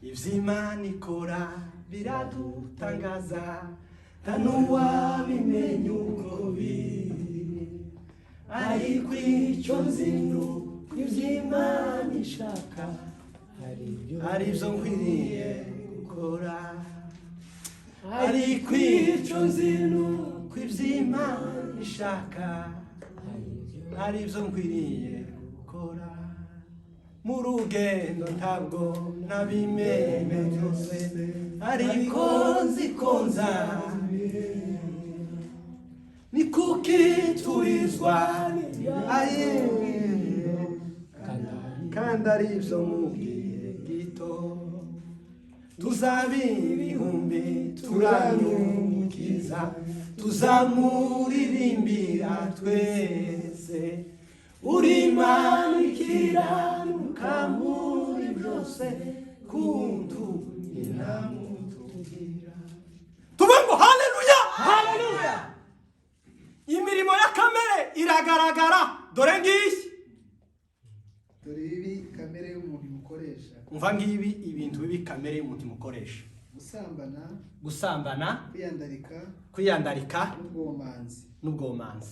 ivy'Imana ikora biradutangaza ntanuwabimenya uko biri ariko ico nzino ivy'Imana ishaka arivyo nkwiriye gukora ariko ico nzino ivy'Imana ishaka arivyo nkwiriye gukora mu rugendo ntabwo nabimenye byose ariko nzikonza ni kuki turizwa kandi arivyo mu gihe gito tuzabibihumbi turanyukiza tuzamuririmbira twese uri Imana ikiranuka muri byose kuntu inamutugira tubango haleluya haleluya imirimo ya kamere iragaragara dore ngiyi dore ibi kamere y'umuntu mukoresha umva ngibi ibintu bibi kamere y'umuntu mukoresha gusambana kwiyandarika n'ubwomanzi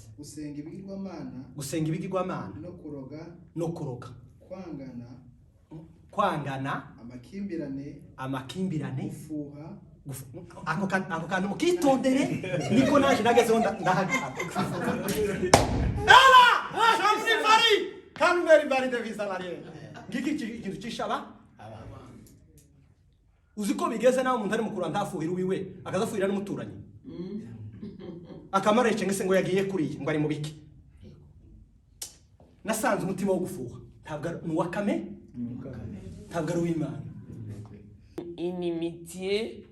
gusenga ibigirwamana no kuroga kwangana amakimbirane ako kantu mukitondere niko naje nagezeho ndahaga Kameri bari de visalariye ngiki ikintu cishaba uziko bigeze nawe umuntu ari mukuru ntafuhira uwiwe akazafuhira n'umuturanyi akamara icenge ngo yagiye kuriye ngo ari mu biki nasanze umutima wo gufuha ntabwo nuwakame ntabwo ari uw'Imana inimitié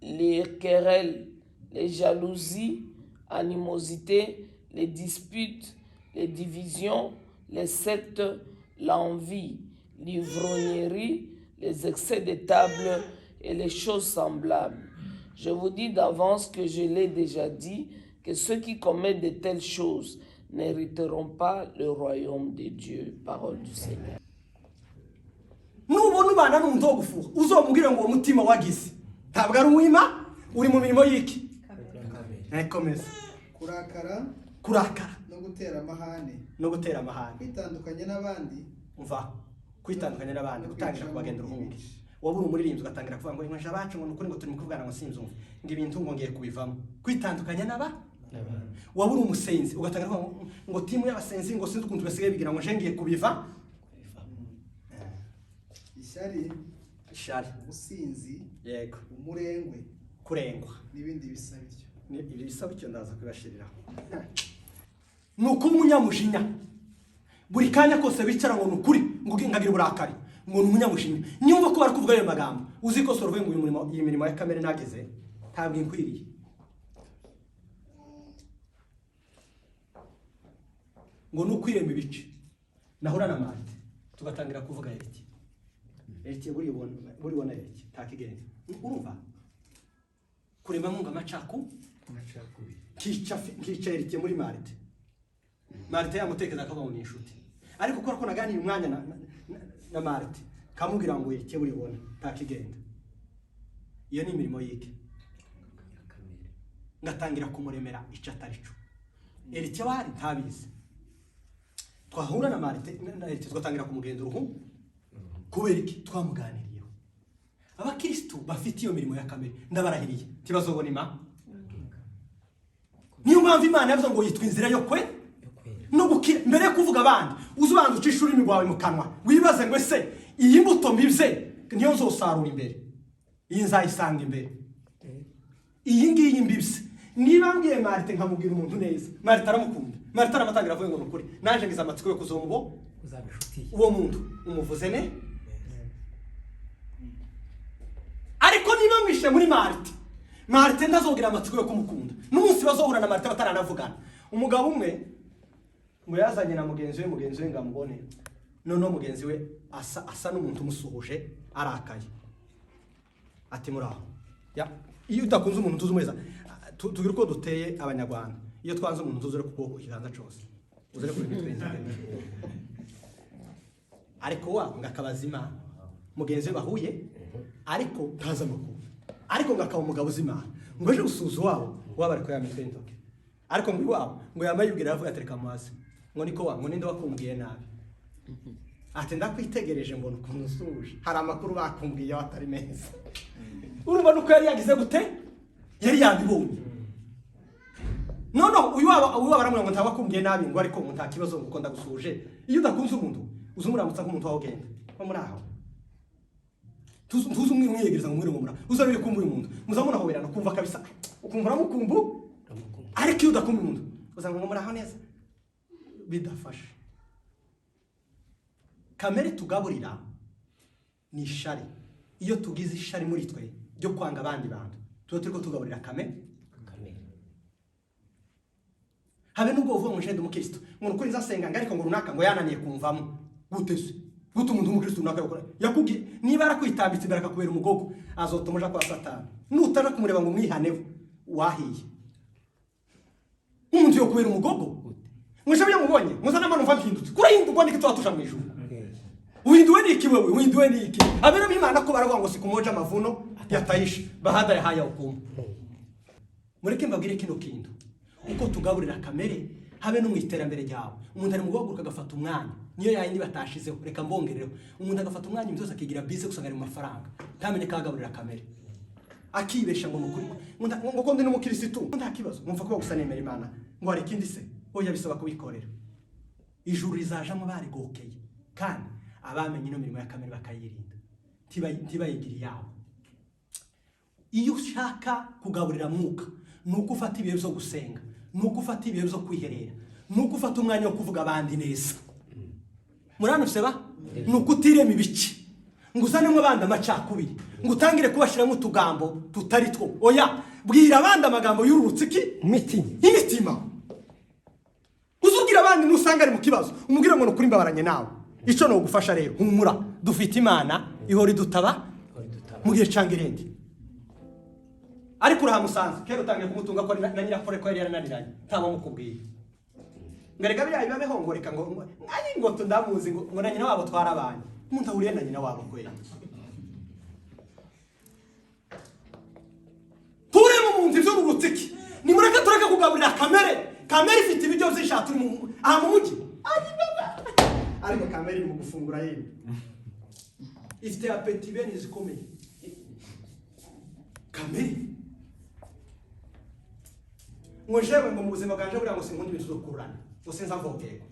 les querelles les jalousies animosités les disputes les divisions les sectes, l'envie, l'ivrognerie, les excès de table et les choses semblables. Je vous dis d'avance que je l'ai déjà dit, que ceux qui commettent de telles choses n'hériteront pas le royaume de Dieu. Parole du Seigneur. Nubona ubana n'umuntu wo gufuha uzomubwire ngo umutima wagize ntabwo ari uw'Imana uri mu mirimo y'iki komeza kurakara no gutera amahane kwitandukanya n'abandi gutangira kubagenda uruhungi wabura umuririmbyi ugatangira kuvuga ngo inkoje abacu ngo nukuri ngo turi mu kuvugana ngo sinzumva ngo ibintu ngo ngiye kubivamo kwitandukanya n'abandi wabura umusenzi ugatangira kuvuga ngo timu y'abasenzi ngo sinzi ukuntu basigaye bigira ngo ngiye kubiva ishari usinzi yego umurengwe kurengwa n'ibindi bisa bityo ibi bisa bityo ndaza kubashiriraho nuko umunyamujinya buri kanya kose bicara ngo nukuri ngo ngagira uburakari ngo umunyamujinya nyumva ko bari kuvuga ayo magambo uzi ko sorove ngo uyu mirimo ya kamere nagize ntabwo inkwiriye ngo nukwirema ibice nahura na Marite tugatangira kuvuga Erike buri bona Erike takigende urumva kurema munga macaku kica Erike muri Marite yamutekeza akabaho n'inshuti ariko ko naganira umwanya na Marite kamubwira ngo Erike buri bona takigenda iyo ni imirimo yike ngatangira kumuremera icyo atarico Erike wari ntabizi twahura na Marite tugatangira kumugenda uruhu kubera iki twamuganiriyeho abakristo bafite iyo mirimo ya kamere ndabarahiriye tibazobona Imana niyo mpamvu Imana yavuze ngo yitwa inzira yo kwe no gukira mbere yo kuvuga abandi uzubanza ucisha ururimi rwawe mu kanwa wibaze ngo ese iyi mbuto mbivye niyo nzosarura imbere iyi nzayisanga imbere iyi ngiyi mbivye niba mbwiye Marite nkamubwira umuntu neza Marite aramukunda Marite aramatangira avuga ngo nukuri naje ngize amatsiko yo kuzomubo uwo muntu umuvuze ne ariko niba mwishe muri Marite ndazogira amatsiko yo kumukunda n'umunsi bazohura na Marite bataranavugana umugabo umwe ngo yazanye na mugenzi we ngamubone none mugenzi we asa n'umuntu umusuhuje arakaye ati muraho ya iyo utakunze umuntu tuzumweza tugira uko duteye abanyarwanda iyo twanze umuntu tuzure kuko ikiganza cyose uzere kuri mitwenze ariko wa ngakabaza Imana mugenzi we bahuye ariko ntaza amakuru ariko ngakaba umugabo uzimana ngo ejo usuzu wabo waba ariko yamitwe intoke ariko ngo iwabo ngo yamayibwira avuga atereka amazi ngo niko wa ngo ninde wakumbwiye nabi ati ndakwitegereje mbona ukuntu usuje hari amakuru bakumbwiye atari meza urumva nuko yari yagize gute yari yabibonye no uyu waba baramwe ngo ntabakumbwiye nabi ngo ariko ngo nta kibazo ngo ndagusuje iyo udakunze umuntu uzumuramutsa nk'umuntu waho genda ko muri aho tuzi umwiyegereza ngo mwire ngo mura uzarebe ko muri umuntu muzamuna hoberana kumva kabisa ukumva ramukumbu ariko iyo udakumva umuntu uzanga ngo muri aho neza bidafashe kamere tugaburira ni ishari iyo tugize ishari muri twe byo kwanga abandi bantu tuba turiko tugaburira kamere habe nubwo uvuga ngo njende umukristo ngo ukuri nzasenga ariko ngo runaka ngo yananiye kumvamo gutese gutu umuntu umukristo runaka yakora yakugiye niba arakwitambitse imbere kubera umugogo azotumuja kwa satani nutana kumureba ngo mwihaneho wahiye umuntu yo kubera umugogo mwishabiye mubonye muzana amano mva mpindutse kurahindurwa niki twatusha mu ijuru uhinduwe niki wewe uhinduwe niki abera bimana ko baravuga ngo sikumoja mavuno yatayisha bahada ya haya hukumu mureke mbabwire kino kintu uko tugaburira kamere habe no mu iterambere ryawe umuntu ari mu guhaguruka agafata umwanya niyo yayindi batashizeho reka mbongereho umuntu agafata umwanya byose akigira bize gusanga ari mu mafaranga ntamenye kagaburira kamere akibesha ngo mukuri ngo kondi n'umukirisitu nta kibazo mwumva ko gusa nemera Imana ngo hari kindi se oya bisaba kubikorera ijuru rizajamo barigokeye kandi abamenye no mirimo ya kamere bakayirinda tibayigiri yawo iyo ushaka kugaburira mwuka nuko ufata ibihe byo gusenga nuko ufata ibihe byo kwiherera nuko ufata umwanya wo kuvuga abandi neza muranuse ba nuko utirema ibice ngo uzanemo abandi amacakubiri ngo utangire kubashiramo utugambo tutari two oya bwira abandi amagambo y'ururutse iki imitima uzubwira abandi nusanga ari mu kibazo umubwira ngo nukuri mbabaranye nawe ico no gufasha rero humura dufite Imana ihori dutaba mu gihe cangirendi ariko urahamusanze kero utangiye kumutunga ko na nyirakore ko yari yarananiranye ntaba mukubwiye ngarega bya bibabeho ngo reka ngo nganyi ngo tundamuzi ngo na nyina wabo twarabanye umuntu ahuriye na nyina wabo kwera ture mu muntu byo rurutsiki ni mureka tureka kugaburira kamere ifite ibiryo by'ishatu mu aha mu mugi ariko kamere iri mu gufungura yene ifite apeti bene zikomeye kamere ngo jewe ngo mu buzima bwanje buriya ngo sinkundi ibintu zo kurana ngo sinza mvogera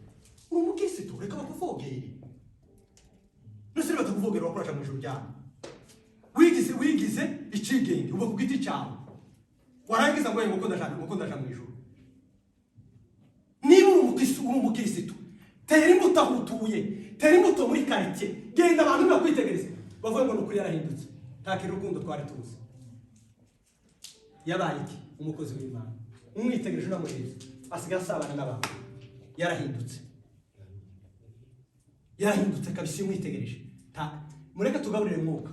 umukirisitu reka bakuvogere nusire batakuvogera wakuraca mu ijuru ryawe wigize icigenge uba ku giti cyawe warangiza ngo ngo ndaja mu ijuru niba uri umukirisitu tera imbuto aho utuye tera imbuto muri quartier genda abantu bakwitegereza bavuga ngo nukuri yarahindutse nta kintu rukundo twari tuzi yabaye iki umukozi w'Imana umwitegereje n'amurezi asiga asabana n'abantu yarahindutse kabisa umwitegereje mureke tugaburire mwuka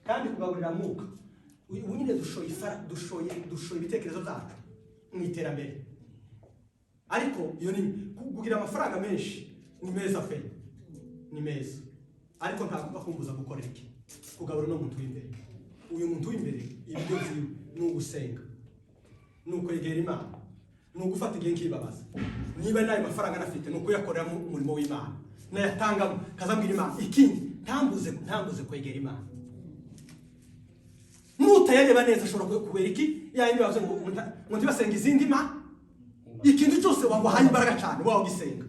kandi kugaburira mwuka ubu nyine dushoye ibitekerezo byacu mu iterambere ariko iyo ni kugira amafaranga menshi ni meza pe ni meza ariko ntabwo bakumbuza gukorera iki kugaburira no muntu w'imbere uyu muntu w'imbere ibyo byiwe ni ugusenga ni ukwegera Imana ni ugufata igihe nk'ibabaza niba nayo mafaranga nafite ni ukuyakorera mu murimo w'Imana nayatangamo kazambwira Imana ikindi ntambuze kwegera Imana nutayareba neza ashobora kubera iki yayindi bavuze ngo ntibasenga izindi Imana ikintu cyose wahaye imbaraga cyane waho gisenga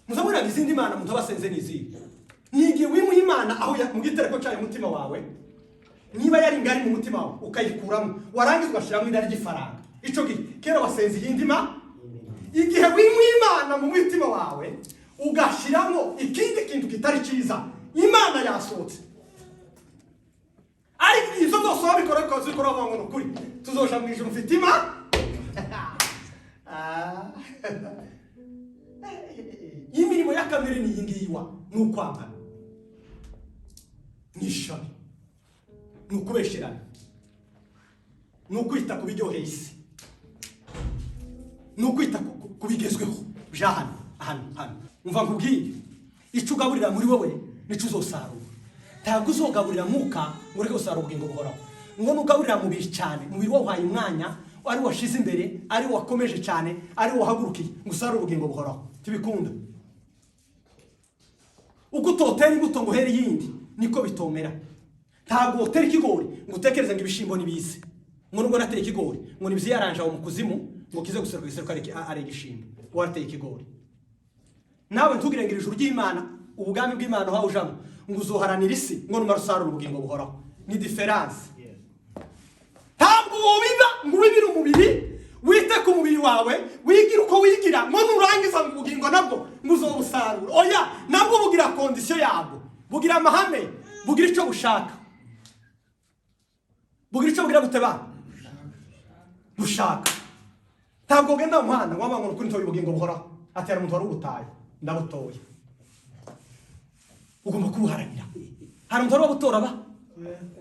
muzamurira izindi Imana muntu abasenze n'izihe nigiye wimuha Imana aho mu gitereko cyayo umutima wawe niba yari ngari mu mutima wawe ukayikuramo warangiza ugashiramo indari ry'ifaranga ico gihe kera wasenze iyindi Imana igihe wimuha Imana mu mutima wawe ugashiramo ikindi kintu kitari cyiza Imana yasohotse ari izo zose wabikora ko zikora ngo nukuri tuzoja mu ijuru mfite Imana imirimo ya kamere ni yingiwa nukwambana nishari nukubesherana nukwita kubiryoheye isi nukwita kubigezweho byahano hano umva nkubwiye ico ugaburira muri wowe nico uzosarura ntabwo uzogaburira mwuka ngo ureke gusarura ubugingo buhoraho. ngo nugaburira mubiri cyane, mubiri wahaye umwanya, ari washize imbere, ari wakomeje cyane, ari wahagurukiye ngo usarure ubugingo buhoraho. Tibikunda. Uko utotera imbuto ngo here yindi niko bitomera. Ntabwo utera ikigori ngo utekereze ngo ibishimbo nibize. Ngo nubwo nateye ikigori ngo nibyo yaranje aho mu kuzimu ngo kize guseruka iseruka ari igishimbo. Warateye ikigori. Nawe ntugire ngo ijuru ry'Imana, ubugami bw'Imana aho ujamo ngo uzoharanira isi ngo numara usarura ubugingo buhoraho. Ni difference. Ntabwo ubiba ngo ubibire umubiri, wite ku mubiri wawe, wigira uko wigira ngo nurangiza mu bugingo nabwo ngo uzobusarura. Oya, nabwo bugira condition yabwo, bugira amahame, bugira icyo bushaka. Bugira icyo bugira guteba bushaka. Ntabwo ugenda mu muhanda waba ngo kuri ntoye ubugingo buhoraho atera umuntu wari ubutaye ndabutoye. Ugomba kubuharanira. Hari umuntu wari wabutora ba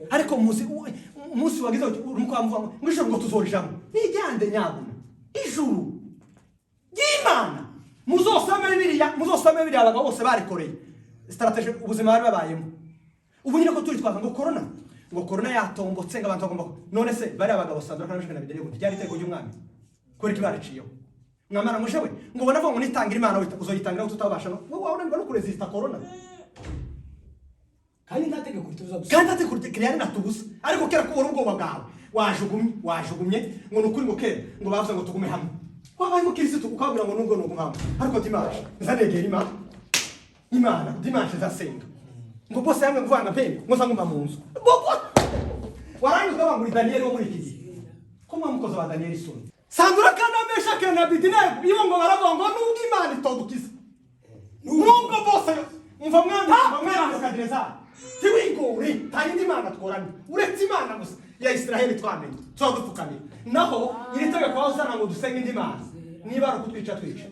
ariko umunsi wagize urumko amuvuga ngo ijuru ngo tuzorijamo nijyande nyabuna ijuru y'Imana muzosame Bibiliya abagabo bose barikoreye strategy ubuzima bari babayemo. Ubu nyine ko turi twaza ngo corona yatombotse ngo abantu bagomba none se bari abagabo sandura kanabishwe na bidere ngo ryari iteko ry'umwami kuri kibariciyo mwamara mushewe ngo bona vuga ngo nitangira Imana uzoyitangira tutabasha no wowe wabona ngo kuresista corona kandi ndatege kurituza gusa kandi ndatege kurikiriyane natubusa ariko kera ko ubona ubwoba bwawe wajugumye ngo nukuri ngo kera ngo bavuze ngo tugume hamwe wabaye mu kirisitu ukabwira ngo nubwo nugumama ariko dimanche nzanegera Imana dimanche zasenga ngo bose hamwe mvanga pembe ngo sanguma mu nzu warangiza bangura Daniel wo muri iki gihe ko mwamukoze wa Daniel isoni sandura kandi amesha kana Abedenego iyo ngo baravuga ngo nubwo Imana itodukiza nubwo bose umva mwana kadireza tiwigori tayindi Imana tworani uretse Imana gusa ya Israeli twamenye twagupfukamira naho iritege kwa uzana ngo dusenge indi Imana niba ari ukutwica twica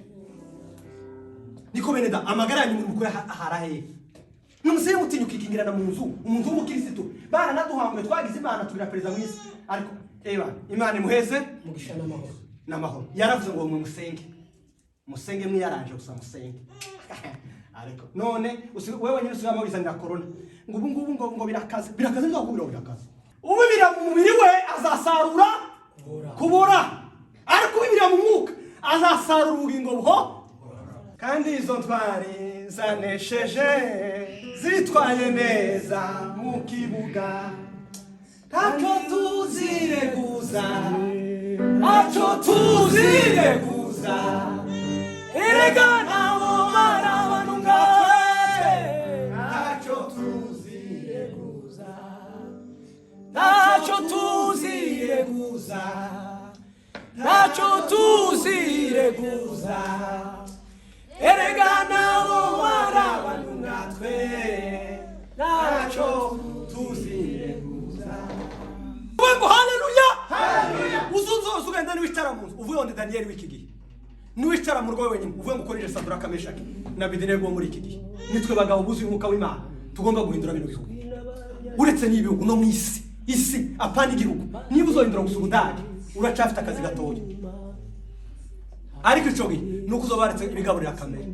niko beneda amagara yanyu muri mukure harahe numuseye mutinyuka ikingirana mu nzu umuntu w'umukirisitu baranaduhamwe twagize Imana tugira pereza mu isi ariko Imana imuheze mugisha n'amahoro yaravuze ngo musenge mwiyaranje gusa musenge ariko none wewe nyine usubira bizanira corona ngo ubu ngubu ngo birakaze nzo kubira birakaze ubibira mu mubiri we azasarura kubora ariko ubibira mu mwuka azasarura ubugingo buho kandi izo ntwari zanesheje zitwaye neza mu kibuga ntacyo tuzireguza erega nabo barabanu ngawe ntacyo tuzireguza erega nabo barabanu ngatwe ntacyo tuzireguza. Ngo haleluya uzunzo ugenda niwicara mu nzu uvuye onde Daniel w'iki gihe niwicara mu rwo wenyine uvuye gukoresha Sadura Kameshaki na Abedenego muri iki gihe nitwe bagabo buzuye umwuka w'Imana tugomba guhindura bino bihugu uretse n'ibihugu no mu isi apana igihugu niba uzohindura gusa ubudage uracafite akazi gatoya ariko ico gihe nuko uzobaretse ibigaburira kamere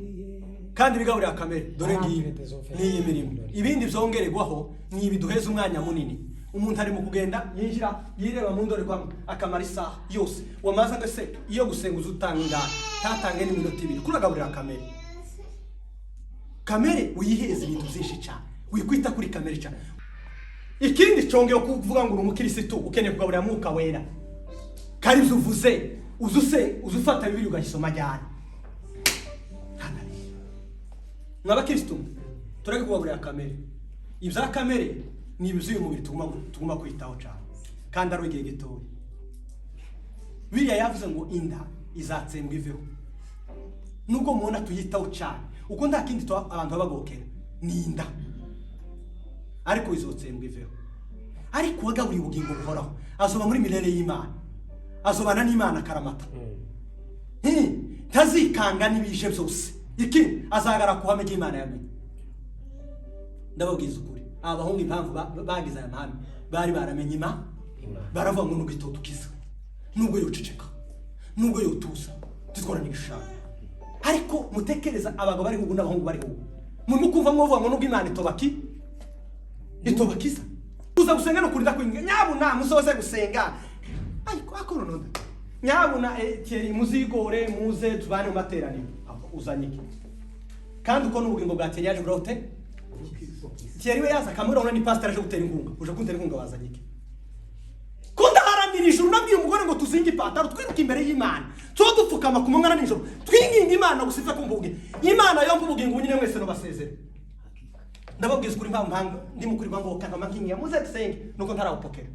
kandi ibigaburira kamere dore ngibi ni imirimo ibindi byongererwaho ni ibiduheza umwanya munini umuntu ari mu kugenda yinjira yireba mu ndorerwamo akamara isaha yose wamaza ngo se iyo gusenguza utanga tatange n'iminota 2 kuragaburira kamere uyiheze ibintu byinshi cyane wikwita kuri kamere cyane. Ikindi cyongeye kuvuga ngo umukirisitu ukeneye kugaburira mwuka wera kari uvuze uzufata Bibiliya ugahisoma cyane n'abakirisitu tureke kugaburira kamere ibya kamere ni ibizuye umubiri tuguma kwitaho cyane kandi ari igihe gitoya. Bibiliya yavuze ngo inda izatsembwa iveho nubwo mubona tuyitaho cyane uko nta kindi abantu babagokera ni inda ariko izotsembwa iveho ariko wagaburiye ubugingo buhoraho azoba muri mirere y'Imana azobana n'Imana karamata ntazikanga n'ibije byose iki azagara kuhame y'Imana yamenye. Ndababwiza ukuri abahungu impamvu bagize aya mahame bari baramenye Imana baravuga ngo nubwo itotukiza nubwo yoceceka nubwo yotuza titwara n'igishaka ariko mutekereza abagabo bari hugu n'abahungu bari hugu mu kumva ngo nubwo Imana itobaki itobakiza uza gusenga no kurinda kwinga nyabuna musoze gusenga ariko akorononda nyabuna keri muzigore muze tubane mu materaniro uzanyike kandi uko n'ubugingo bwa Thierry yaje burote Thierry we yaza kamurona ni pastor aje gutera inkunga uje kuntera inkunga wazanyike kunda haramira ijuru nabwiye umugore ngo tuzinge ipataro twiruka imbere y'Imana cyo dupfukama ku mwana n'ijoro twinginga Imana gusifa kumbuge Imana yo mbubugingo nyine mwese no basezere ndababwiza kuri mpamvu ndi mukuri ngo kagama nkinga muze tusenge nuko ntarawupokera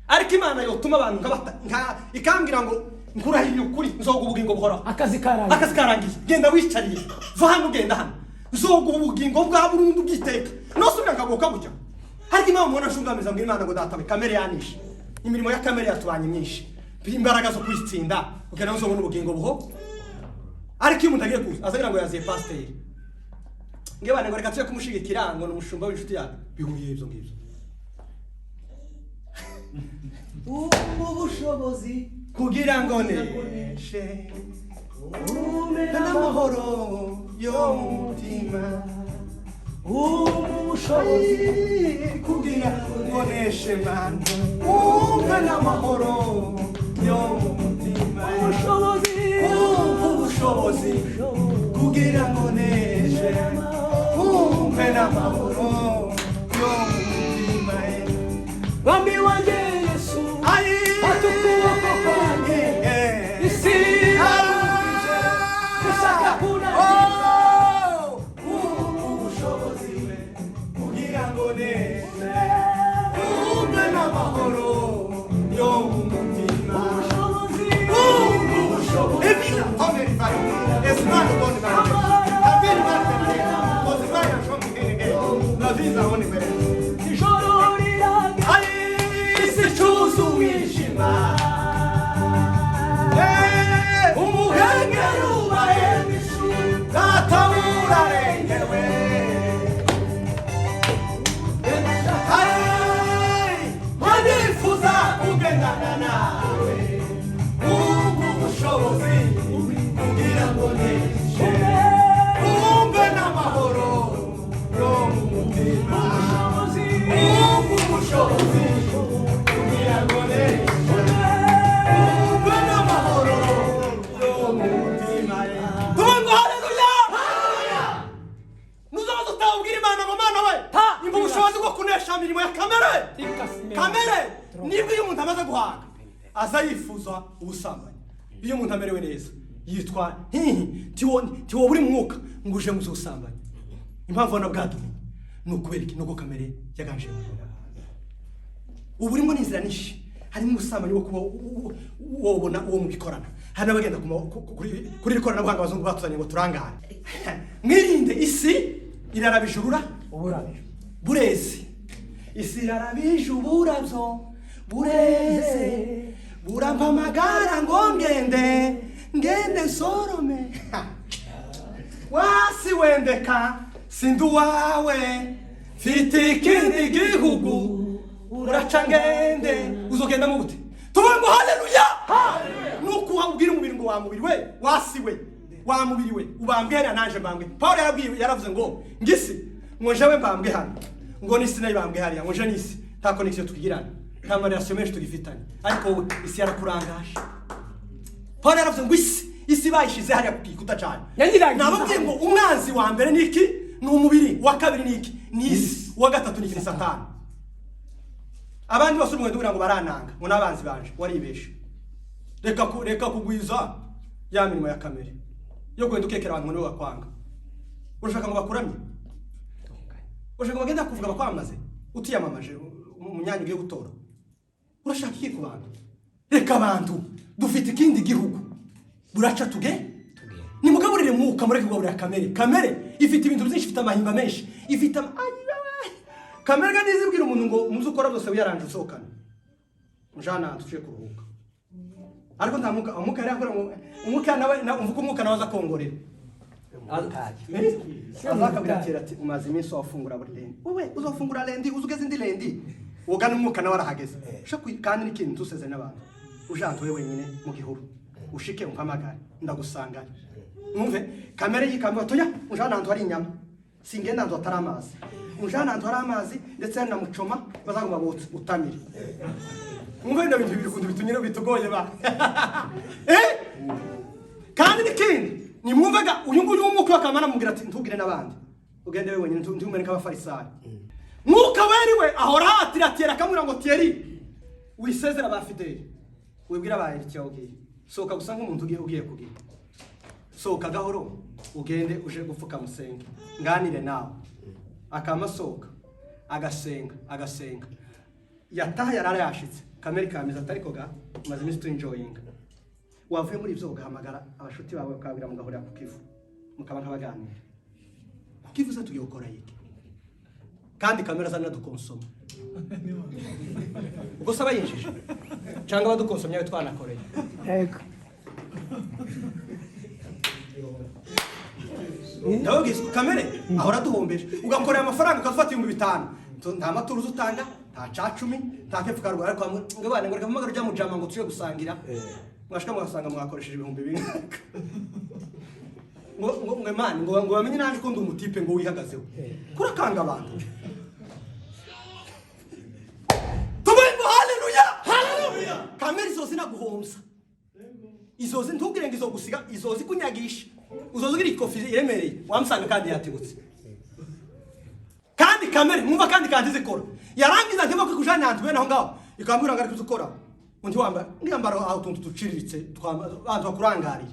ariko Imana yo tuma abantu nka ikambira ngo nkurahiye ukuri nzoga ubugingo buhora akazi karangiye genda wicariye va hano genda hano nzoga ubugingo bwa burundu bwiteka no subira ngagoka bujya ariko Imana mubona shungameza ngo Imana ngo datawe kamere yanishe imirimo ya kamere yatubanye myinshi imbaraga zo kwitsinda ukena nzobona ubugingo buho ariko iyo umuntu agiye kuza azagira ngo yaziye pasteur ngebane ngo reka tuye kumushigikira ngo n'umushumba w'inshuti yawe bihuriye ibyo ngibyo ubushobozi kugira ngo neshe n'amahoro yo mutima ubushobozi kugira ngo neshe man n'amahoro yo mutima ubushobozi kugira ngo neshe n'amahoro yo mutima Bambi wanjye Yesu atukuboko kwanjye isi aruje gushaka kunaniza ubushobozi kugira ngo neze umwe n'amahoro yo mu mutima ubushobozi ebila omerifai esimani ubone bane kabiri bane ozimaya shomi hehe naviza hone mbere umuhengeri ubaye mishu natabura rengewe manifuza kugendana nawe ubushobozi kugira ngo neshe umve n'amahoro yo mu mutima ubushobozi kugira ngo neshe ubushobozi bwo kunesha imirimo ya kamere nibwo iyo umuntu amaze guhaga aza yifuza ubusambanyi iyo umuntu amerewe neza yitwa tiwo buri mwuka ngo uje muzo ubusambanyi impamvu na bwadume nukubera iki nuko kamere yaganje ubu urimo n'inzira nishi harimo ubusambanyi wo kuba wobona uwo mubikorana hari n'abagenda kuri ikoranabuhanga abazungu batuzanye ngo turangare mwirinde isi irarabijurura burezi isi irarabije uburabyo bureze burampa amagara ngo ngende sorome wasi wendeka sindu wawe mfite ikindi gihugu uraca ngende uzogenda mu gute tuvuge ngo haleluya nuko ubwira umubiri ngo wamubiri we wasi we wamubiri we ubambwera nanje mbambwe Paulo yaravuze ngo ngisi ngo jewe mbambwe hano ngo nisi nayo bambwe hariya ngo je nisi ta connection tugirana nta relation menshi tugifitanye ariko isi yarakurangaje Paulo yaravuze ngo isi bayishize hariya kukikuta cyane nababwiye ngo umwanzi wa mbere niki ni umubiri wa kabiri niki ni isi wa gatatu niki ni satani abandi bose umwe ndubira ngo barananga ngo nabanzi banje waribeshe reka kugwiza ya mirimo ya kamere yo kwenda ukekera abantu ngo bakwanga urashaka ngo bakuramye urashaka bagenda kuvuga bakwamaze utiyamamaje umunyanya ugiye gutora urashaka iki ku bantu reka abantu dufite ikindi gihugu buraca tuge ni mugaburire mwuka mureke kugaburira kamere ifite ibintu byinshi, ifite amahimba menshi, ifite kamere kandi izibwira umuntu ngo muzi ukora byose uyaranje usokana njana tuciye kuruhuka ariko nta muka yari akora umuka nawe umvuka umuka nawe aza kongorera azakabira ati umaze iminsi wafungura buri lendi wowe uzafungura lendi uzugeze indi lendi ugana umuka nawe arahageze kandi n'ikintu tuseze n'abantu ujantuwe wenyine mu gihuru ushike umpamagare ndagusangana mwumve kamere yikambi batoya ujana ahantu hari inyama singenda nzo atari amazi unjana nzo ari amazi ndetse na mucoma bazaguma botse utamire mwumva ibintu bintu bikundi bitunyira bitugoye ba kandi nikindi nimwumvaga uyu nguyu w'umwuka wakamana mubwira ati ntugire n'abandi ugende wewe nyine ntumene nk'abafarisayo mwuka weriwe ahora hatira atera kamura ngo Thierry wisezera ba Fideli wibwira ba Eric yawugiye soka gusa nk'umuntu ugiye kugira soka gahoro ugende uje gupfuka musenge nganire nawe akamasoka agasenga yataha yarara yashitse kameri kameza atariko ga maze iminsi tu enjoying wavuye muri ivyo ugahamagara abashuti bawe ukabwira mugahurira ku kivu mukaba nkabaganira kivuze tugiye gukora iki kandi kamera zana dukonsoma ubwo saba yinjije cyangwa badukonsomya we twanakoreye Yego. nawe giswe kamere ahora duhombeje ugakorera amafaranga ukafata 5,000 nta maturuzo utanga nta cacumi nta kefuka rwara kwa ngabane ngo kamagara rya mujama ngo tuye gusangira mwashika mwasanga mwakoresheje 2,000 ngo mani ngo bamenye nanje ko ndi umutipe ngo wihagazeho kurakanga abantu tubengo haleluya kamera izozi naguhomsa izozi ntugire ngo izogusiga izozi kunyagisha uzozugira ikofi iremereye wamusanga kandi yategutse kandi kamera mwumva kandi zikora yarangiza ntimo kujana hantu bene aho ngaho ikambura ngari kuzukora undi wamba ngambaro aho tuntu tuciriritse abantu bakurangariye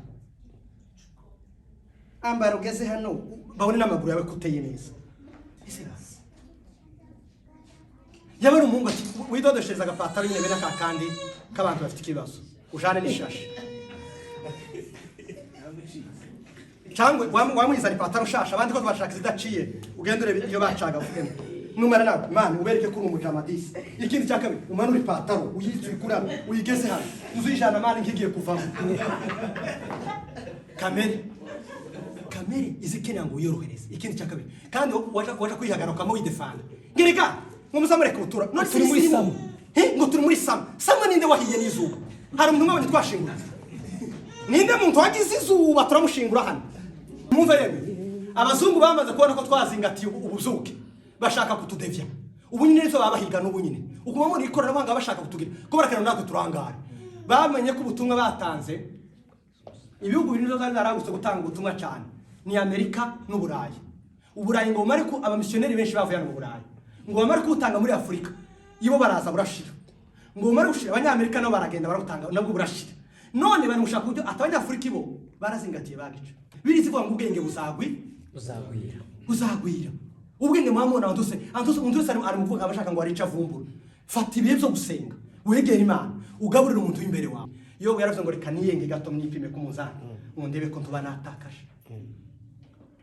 ambaro geze hano babone n'amaguru yawe kuteye neza ese gasi yabara umungu ati widodeshereza agapataro nyine bene akakandi k'abantu bafite ikibazo ujane n'ishashi cyangwa wamwizana ipataro shasha abandi ko bashaka zidaciye ugendere iyo bacaga uvugene numara nawe man ubereke ko umujamadisi ikindi cyakabe umanura ipataro uyitwikura uyigeze hano uzijana man ngigiye kuvamo kamere izikenera ngo uyorohereze ikindi cyakabe kandi waje kwihagara kamo widefanda ngireka nk'umusamureka utura no turi muri samu ngo turi muri samu ninde wahiye n'izuba hari umuntu mwabonye twashingura ninde muntu wagize izuba turamushingura hano mwumva rero abazungu bamaze kubona ko twazingatiye ubuzuke bashaka kutudevya ubu nyine nizo babahiga n'ubu nyine ukuma muri ikoranabuhanga bashaka kutugira ko barakana natwe turangara bamenye ko ubutumwa batanze ibihugu biri nizo zaragutse gutanga ubutumwa cyane ni Amerika n'Uburayi Uburayi ngo bamare ko abamissioneri benshi bavuye mu Burayi ngo bamare kutanga muri Afrika ibo baraza burashira ngo bamare gushira abanyamerika nabo baragenda barutanga nabwo burashira none bari mushaka kujya Abanyafurika ibo barazingatiye bagice birizi vuga ngo ubwenge buzagwira ubwenge mwamona anduse ari muvuga abashaka ngo arica vumbura fata ibihe byo gusenga wegera Imana ugaburira umuntu w'imbere wawe iyo yaravuze ngo reka niyenge gato mwipime ku munzani undebe ko ntuba natakaje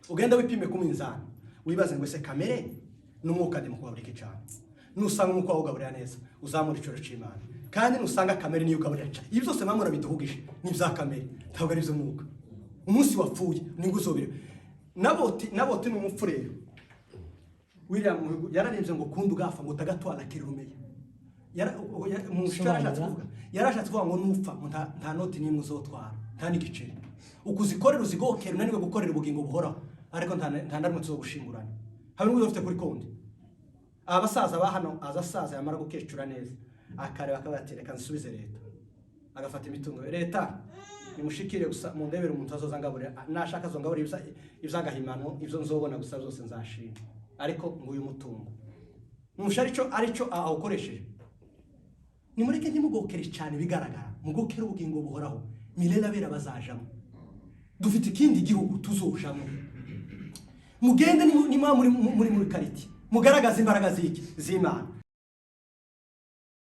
ugenda wipime ku munzani wibaze ngo ese kamere n'umwuka ndimo kubaburika cyane nusanga umwuka ugaburira neza uzamura icyo cy'Imana kandi nusanga kamere niyo ugaburira cyane ibi byose mwamura biduhugije ni bya kamere ntabwo ari byo mwuka umunsi wapfuye ninguzobere naboti n'umupfurero William yararemze ngo kundi ugafa ngo tagatwara kirumeya yarashatse kuvuga ngo nupfa nta noti nimwe uzotwara nta n'igiceri ukuzikorera uzigokera unaniwe gukorera ubugingo buhoraho ariko nta ndamutse zo gushingurana habe n'ubwo ufite kuri konti abasaza bahano azasaza yamara gukecura neza akareba akabatereka nsubize leta agafata imitungo leta nimushikire gusa mu ndebere umuntu azozangaburira nashaka zongaburira ibyagahimano ibyo nzobona gusa zose nzashinga ariko ngo uyu mutungo umushari cyo arico awukoresheje nimureke ntimugokere cyane bigaragara mugokere ubugingo buhoraho milela bera bazajamo dufite ikindi gihugu tuzojamo mugende ni muri kariti mugaragaza imbaraga z'Imana